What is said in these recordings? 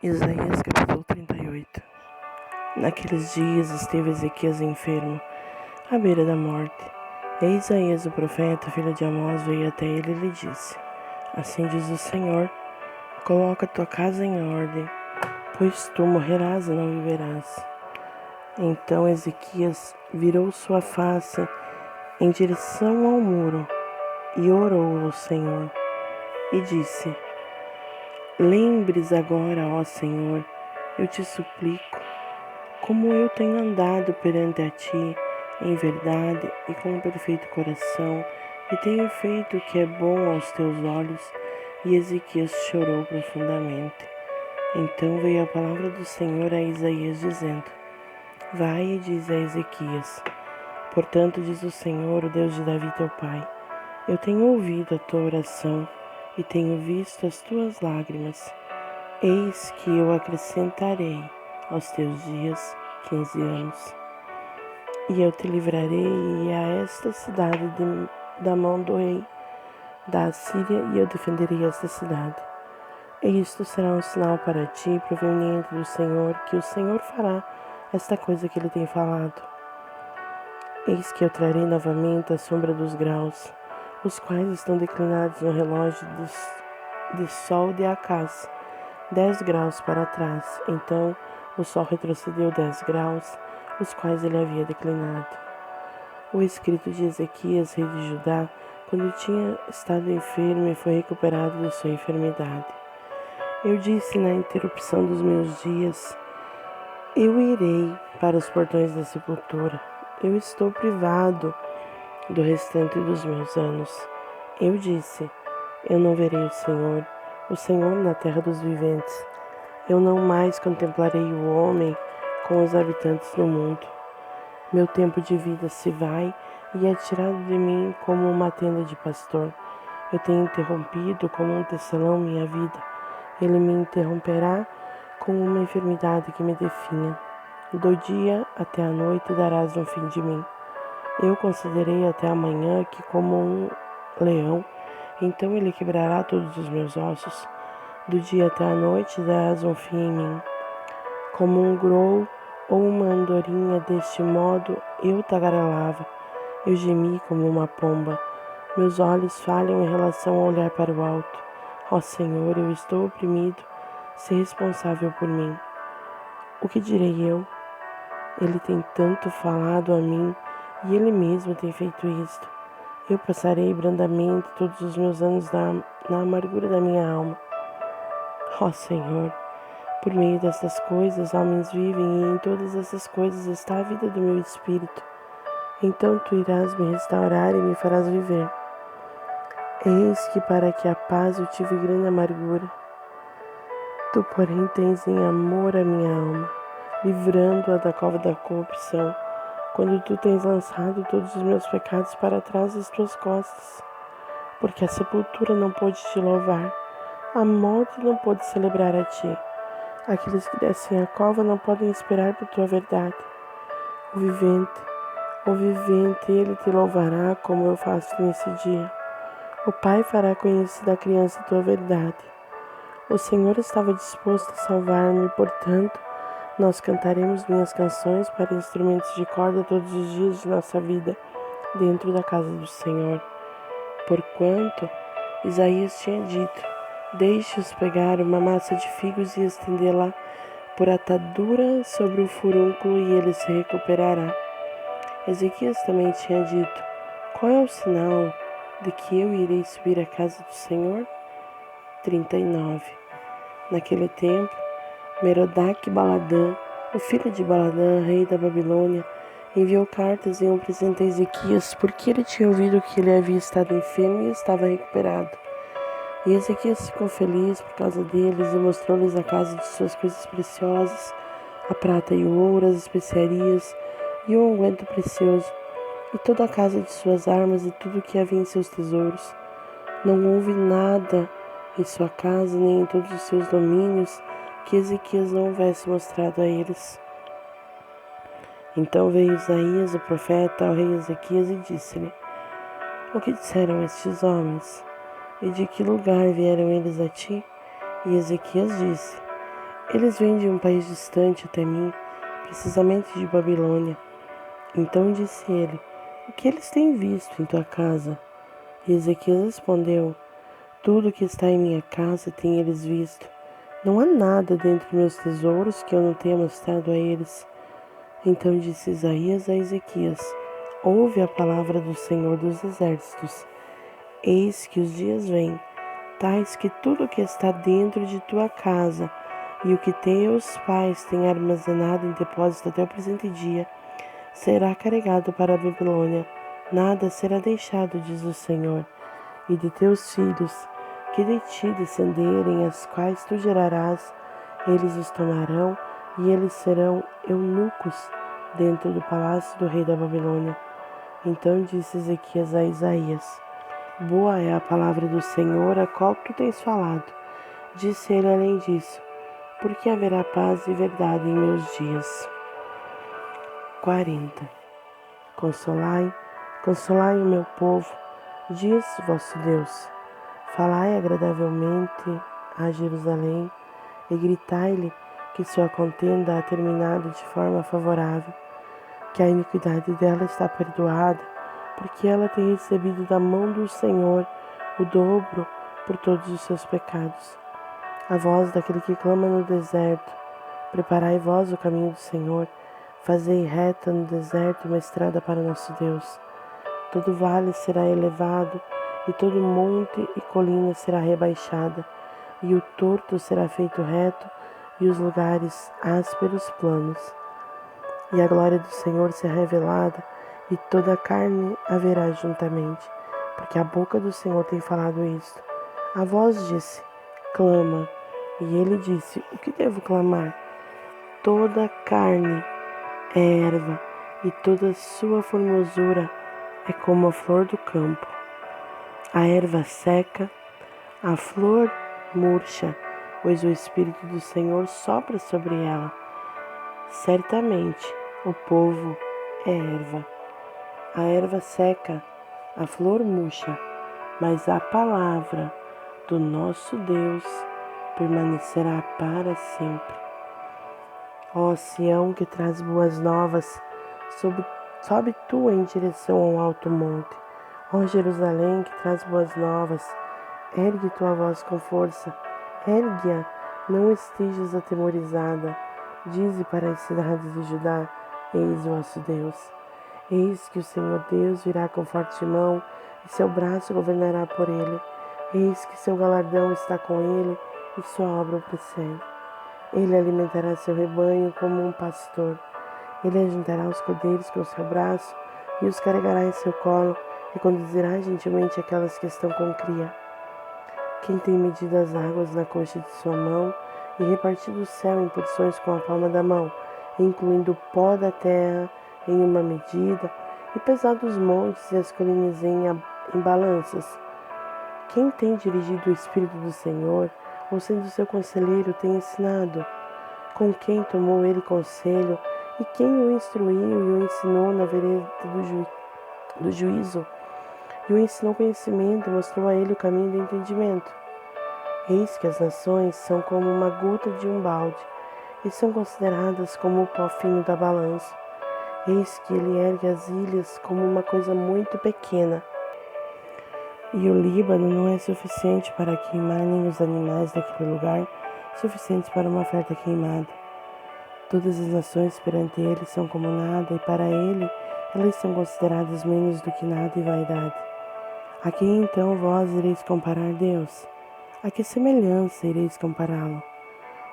Isaías capítulo 38. Naqueles dias esteve Ezequias enfermo, à beira da morte. E Isaías, o profeta, filho de Amós, veio até ele e lhe disse: Assim diz o Senhor, coloca tua casa em ordem, pois tu morrerás e não viverás. Então Ezequias virou sua face em direção ao muro e orou ao Senhor e disse: Lembres agora, ó Senhor, eu te suplico, como eu tenho andado perante a ti em verdade e com um perfeito coração, e tenho feito o que é bom aos teus olhos. E Ezequias chorou profundamente. Então veio a palavra do Senhor a Isaías dizendo: Vai e diz a Ezequias: Portanto diz o Senhor, o Deus de Davi teu pai, eu tenho ouvido a tua oração e tenho visto as tuas lágrimas. Eis que eu acrescentarei aos teus dias 15 anos. E eu te livrarei a esta cidade da mão do rei da Assíria, e eu defenderei esta cidade. E isto será um sinal para ti, proveniente do Senhor, que o Senhor fará esta coisa que ele tem falado. Eis que eu trarei novamente a sombra dos graus, os quais estão declinados no relógio de sol de Acaz, 10 graus para trás. Então o sol retrocedeu 10 graus, os quais ele havia declinado. O escrito de Ezequias, rei de Judá, quando tinha estado enfermo e foi recuperado de sua enfermidade. Eu disse na interrupção dos meus dias: eu irei para os portões da sepultura. Eu estou privado do restante dos meus anos. Eu disse: eu não verei o Senhor na terra dos viventes. Eu não mais contemplarei o homem com os habitantes do mundo. Meu tempo de vida se vai e é tirado de mim como uma tenda de pastor. Eu tenho interrompido como um tecelão minha vida. Ele me interromperá com uma enfermidade que me definha. Do dia até a noite darás um fim de mim. Eu considerei até amanhã que como um leão, então ele quebrará todos os meus ossos. Do dia até a noite darás um fim em mim. Como um grou ou uma andorinha, deste modo eu tagarelava. Eu gemi como uma pomba. Meus olhos falham em relação a olhar para o alto. Ó Senhor, eu estou oprimido. Sê responsável por mim. O que direi eu? Ele tem tanto falado a mim e ele mesmo tem feito isto. Eu passarei brandamente todos os meus anos na amargura da minha alma. Ó Senhor, por meio destas coisas homens vivem, e em todas essas coisas está a vida do meu espírito. Então tu irás me restaurar e me farás viver. Eis que para que a paz eu tive grande amargura. Tu, porém, tens em amor a minha alma, livrando-a da cova da corrupção, quando tu tens lançado todos os meus pecados para trás das tuas costas. Porque a sepultura não pôde te louvar, a morte não pôde celebrar a ti. Aqueles que descem à cova não podem esperar por tua verdade. O vivente, ele te louvará como eu faço nesse dia. O Pai fará conhecida a criança tua verdade. O Senhor estava disposto a salvar-me, portanto, nós cantaremos minhas canções para instrumentos de corda todos os dias de nossa vida, dentro da casa do Senhor. Porquanto Isaías tinha dito: Deixe-os pegar uma massa de figos e estendê-la por atadura sobre o furúnculo, e ele se recuperará. Ezequias também tinha dito: Qual é o sinal de que eu irei subir à casa do Senhor? 39. Naquele tempo, Merodach-Baladã, o filho de Baladã, rei da Babilônia, enviou cartas e um presente a Ezequias, porque ele tinha ouvido que ele havia estado enfermo e estava recuperado. E Ezequias ficou feliz por causa deles e mostrou-lhes a casa de suas coisas preciosas, a prata e o ouro, as especiarias e o unguento precioso, e toda a casa de suas armas e tudo o que havia em seus tesouros. Não houve nada em sua casa, nem em todos os seus domínios, que Ezequias não houvesse mostrado a eles. Então veio Isaías, o profeta, ao rei Ezequias e disse-lhe: O que disseram estes homens? E de que lugar vieram eles a ti? E Ezequias disse: Eles vêm de um país distante até mim, precisamente de Babilônia. Então disse ele: O que eles têm visto em tua casa? E Ezequias respondeu: Tudo que está em minha casa têm eles visto. Não há nada dentro de meus tesouros que eu não tenha mostrado a eles. Então disse Isaías a Ezequias: Ouve a palavra do Senhor dos Exércitos. Eis que os dias vêm, tais que tudo que está dentro de tua casa e o que teus pais têm armazenado em depósito até o presente dia, será carregado para a Babilônia. Nada será deixado, diz o Senhor. E de teus filhos, que de ti descenderem, as quais tu gerarás, eles os tomarão, e eles serão eunucos dentro do palácio do rei da Babilônia. Então disse Ezequias a Isaías: Boa é a palavra do Senhor, a qual tu tens falado. Disse ele além disso: Porque haverá paz e verdade em meus dias. 40. Consolai, consolai o meu povo, diz vosso Deus. Falai agradavelmente a Jerusalém e gritai-lhe que sua contenda ha terminado de forma favorável, que a iniquidade dela está perdoada, porque ela tem recebido da mão do Senhor o dobro por todos os seus pecados. A voz daquele que clama no deserto: Preparai vós o caminho do Senhor, fazei reta no deserto uma estrada para nosso Deus. Todo vale será elevado, e todo monte e colina será rebaixada, e o torto será feito reto, e os lugares ásperos planos. E a glória do Senhor será revelada, e toda a carne haverá juntamente, porque a boca do Senhor tem falado isto. A voz disse: Clama. E ele disse: O que devo clamar? Toda a carne é erva, e toda sua formosura é como a flor do campo. A erva seca, a flor murcha, pois o Espírito do Senhor sopra sobre ela. Certamente o povo é erva. A erva seca, a flor murcha, mas a palavra do nosso Deus permanecerá para sempre. Ó Sião, que traz boas novas, sobe tu em direção ao alto monte. Ó Jerusalém, que traz boas novas, ergue tua voz com força, ergue-a, não estejas atemorizada. Dize para as cidades de Judá: Eis o vosso Deus. Eis que o Senhor Deus virá com forte mão, e seu braço governará por ele. Eis que seu galardão está com ele, e sua obra o precede. Ele alimentará seu rebanho como um pastor. Ele ajuntará os cordeiros com seu braço, e os carregará em seu colo, e conduzirá gentilmente aquelas que estão com cria. Quem tem medido as águas na concha de sua mão, e repartido o céu em porções com a palma da mão, incluindo o pó da terra em uma medida, e pesado os montes e as colinas em balanças. Quem tem dirigido o Espírito do Senhor, ou sendo seu conselheiro, tem ensinado? Com quem tomou ele conselho, e quem o instruiu e o ensinou na vereda do juízo? E o ensinou conhecimento, mostrou a ele o caminho do entendimento. Eis que as nações são como uma gota de um balde, e são consideradas como o pó fino da balança. Eis que ele ergue as ilhas como uma coisa muito pequena. E o Líbano não é suficiente para queimar, nem os animais daquele lugar suficientes para uma oferta queimada. Todas as nações perante ele são como nada, e para ele elas são consideradas menos do que nada e vaidade. A quem então vós ireis comparar Deus? A que semelhança ireis compará-lo?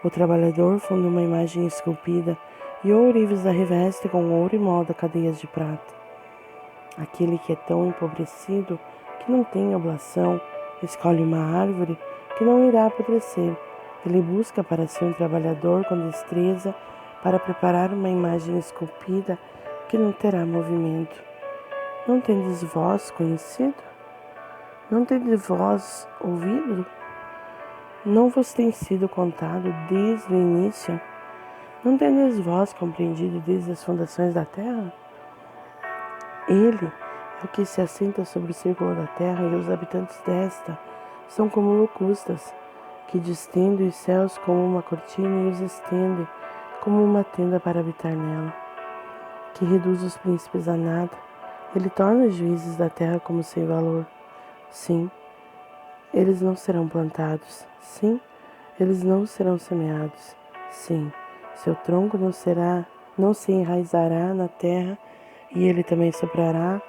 O trabalhador funde uma imagem esculpida, e o ourives a reveste com ouro e molda cadeias de prata. Aquele que é tão empobrecido que não tem oblação, escolhe uma árvore que não irá apodrecer. Ele busca para si um trabalhador com destreza para preparar uma imagem esculpida que não terá movimento. Não tendes vós conhecido? Não tendes vós ouvido? Não vos tem sido contado desde o início? Não tendes vós compreendido desde as fundações da terra? Ele é o que se assenta sobre o círculo da terra, e os habitantes desta são como locustas. que distende os céus como uma cortina e os estende como uma tenda para habitar nela, que reduz os príncipes a nada, ele torna os juízes da terra como sem valor. Sim, eles não serão plantados. Sim, eles não serão semeados. Sim, seu tronco não se enraizará na terra, e ele também soprará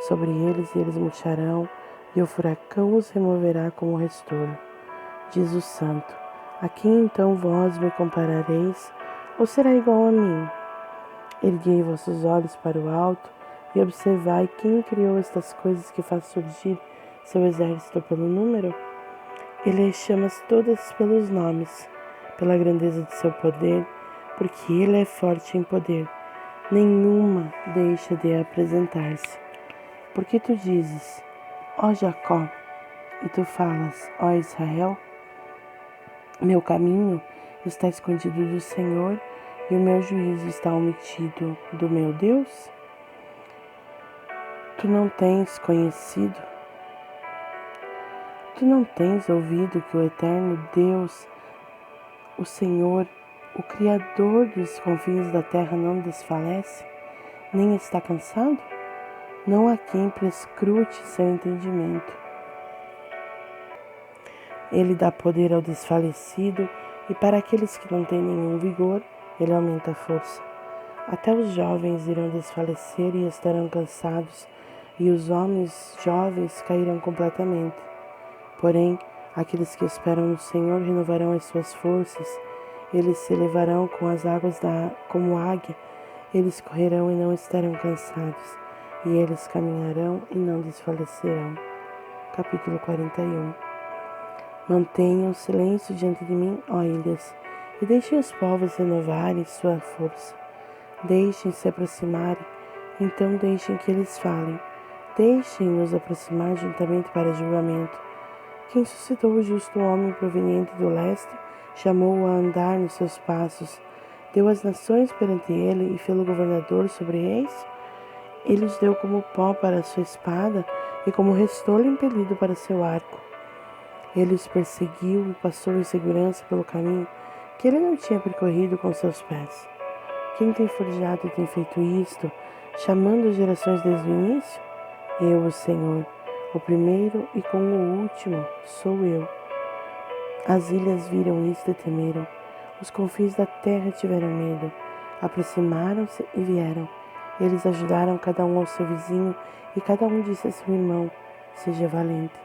sobre eles, e eles murcharão, e o furacão os removerá como restolho. Diz o Santo: a quem então vós me comparareis, ou será igual a mim? Erguei vossos olhos para o alto, e observai quem criou estas coisas que faz surgir seu exército pelo número. Ele as chama todas pelos nomes, pela grandeza de seu poder, porque ele é forte em poder. Nenhuma deixa de apresentar-se. Porque tu dizes, ó Jacó, e tu falas, ó Israel, meu caminho está escondido do Senhor, e o meu juízo está omitido do meu Deus? Tu não tens conhecido, tu não tens ouvido que o eterno Deus, o Senhor, o Criador dos confins da terra não desfalece, nem está cansado? Não há quem prescrute seu entendimento. Ele dá poder ao desfalecido, e para aqueles que não têm nenhum vigor, ele aumenta a força. Até os jovens irão desfalecer e estarão cansados, e os homens jovens cairão completamente. Porém, aqueles que esperam no Senhor renovarão as suas forças. Eles se elevarão com as águas como águia. Eles correrão e não estarão cansados, e eles caminharão e não desfalecerão. Capítulo 41. Mantenham silêncio diante de mim, ó ilhas, e deixem os povos renovarem sua força. Deixem-se aproximarem, então deixem que eles falem. Deixem-nos aproximar juntamente para julgamento. Quem suscitou o justo homem proveniente do leste, chamou-o a andar nos seus passos, deu as nações perante ele e fê-lo governador sobre reis? Ele os deu como pó para a sua espada e como restolho impelido para seu arco. Ele os perseguiu e passou em segurança pelo caminho que ele não tinha percorrido com seus pés. Quem tem forjado e tem feito isto, chamando as gerações desde o início? Eu, o Senhor, o primeiro e com o último, sou eu. As ilhas viram isto e temeram. Os confins da terra tiveram medo. Aproximaram-se e vieram. Eles ajudaram cada um ao seu vizinho, e cada um disse a seu irmão, seja valente.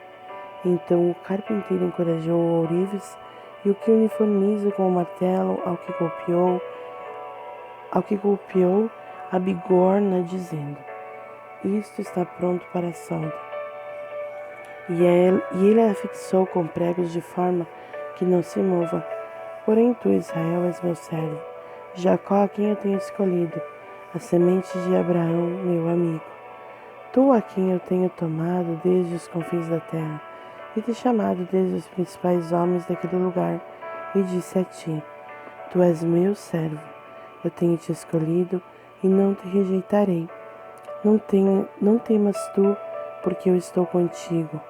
Então o carpinteiro encorajou o ourives, e o que uniformiza com o martelo ao que golpeou a bigorna, dizendo, isto está pronto para a solda. E ele a fixou com pregos de forma que não se mova. Porém tu, Israel, és meu servo, Jacó, a quem eu tenho escolhido, a semente de Abraão, meu amigo. Tu, a quem eu tenho tomado desde os confins da terra, e te chamado desde os principais homens daquele lugar, e disse a ti, tu és meu servo, eu tenho te escolhido, e não te rejeitarei. Não temas tu, porque eu estou contigo.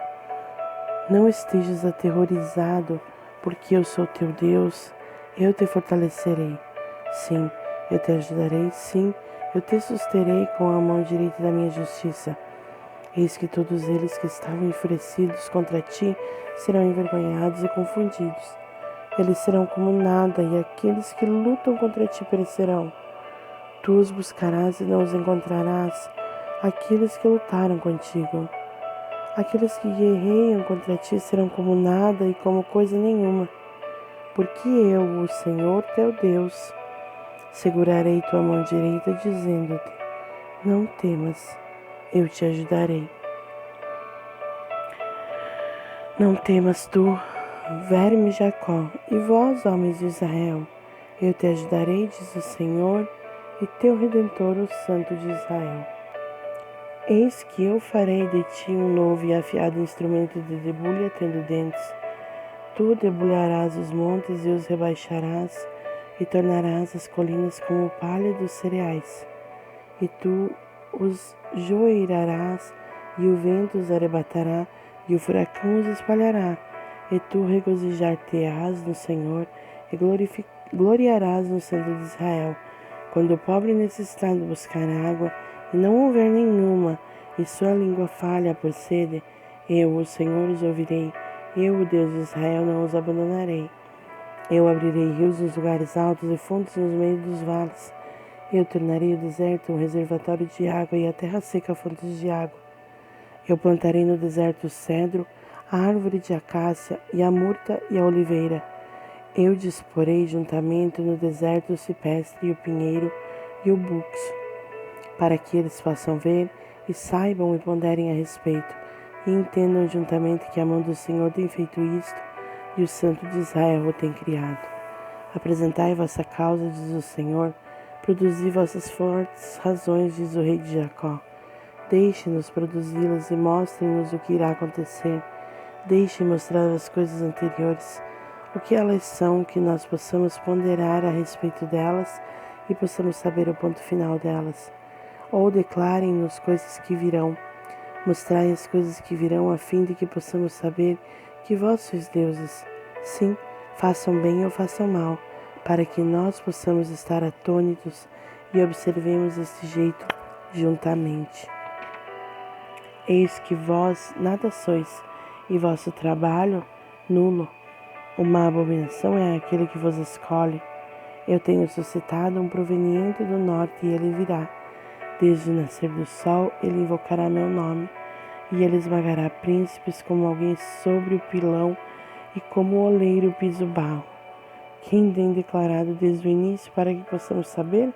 Não estejas aterrorizado, porque eu sou teu Deus, eu te fortalecerei. Sim, eu te ajudarei, sim, eu te susterei com a mão direita da minha justiça. Eis que todos eles que estavam enfurecidos contra ti serão envergonhados e confundidos. Eles serão como nada, e aqueles que lutam contra ti perecerão. Tu os buscarás e não os encontrarás, aqueles que lutaram contigo. Aqueles que guerreiam contra ti serão como nada e como coisa nenhuma, porque eu, o Senhor teu Deus, segurarei tua mão direita, dizendo-te, não temas, eu te ajudarei. Não temas tu, verme Jacó, e vós, homens de Israel, eu te ajudarei, diz o Senhor, e teu Redentor, o Santo de Israel. Eis que eu farei de ti um novo e afiado instrumento de debulha, tendo dentes. Tu debulharás os montes e os rebaixarás, e tornarás as colinas como palha dos cereais. E tu os joeirarás, e o vento os arrebatará, e o furacão os espalhará, e tu regozijar-te-ás no Senhor e gloriarás no Santo de Israel. Quando o pobre necessitado buscar água e não houver nenhuma, e sua língua falha por sede, eu, o Senhor, os ouvirei, eu, o Deus de Israel, não os abandonarei. Eu abrirei rios nos lugares altos e fontes nos meios dos vales. Eu tornarei o deserto um reservatório de água e a terra seca fontes de água. Eu plantarei no deserto o cedro, a árvore de acácia e a murta e a oliveira. Eu disporei juntamente no deserto o cipreste e o pinheiro e o buxo, para que eles possam ver e saibam e ponderem a respeito, e entendam juntamente que a mão do Senhor tem feito isto, e o Santo de Israel o tem criado. Apresentai vossa causa, diz o Senhor, produzi vossas fortes razões, diz o rei de Jacó. Deixe-nos produzi-las e mostre-nos o que irá acontecer. Deixe mostrar as coisas anteriores, o que elas são, que nós possamos ponderar a respeito delas e possamos saber o ponto final delas. Ou declarem-nos coisas que virão. Mostrai as coisas que virão, a fim de que possamos saber que vós sois deuses. Sim, façam bem ou façam mal, para que nós possamos estar atônitos e observemos este jeito juntamente. Eis que vós nada sois, e vosso trabalho nulo. Uma abominação é aquele que vos escolhe. Eu tenho suscitado um proveniente do norte, e ele virá. Desde o nascer do sol, ele invocará meu nome, e ele esmagará príncipes como alguém sobre o pilão e como o oleiro pisa o barro. Quem tem declarado desde o início para que possamos saber?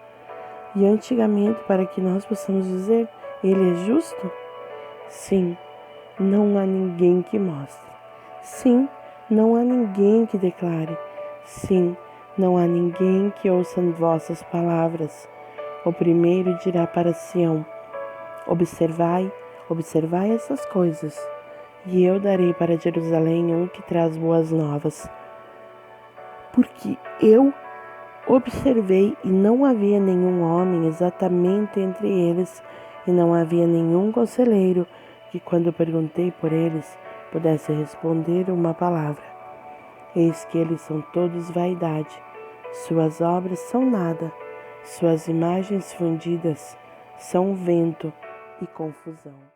E antigamente para que nós possamos dizer, ele é justo? Sim, não há ninguém que mostre. Sim, não há ninguém que declare. Sim, não há ninguém que ouça vossas palavras. O primeiro dirá para Sião: observai essas coisas. E eu darei para Jerusalém um que traz boas novas. Porque eu observei e não havia nenhum homem exatamente entre eles, e não havia nenhum conselheiro que, quando perguntei por eles, pudesse responder uma palavra. Eis que eles são todos vaidade, suas obras são nada, suas imagens fundidas são vento e confusão.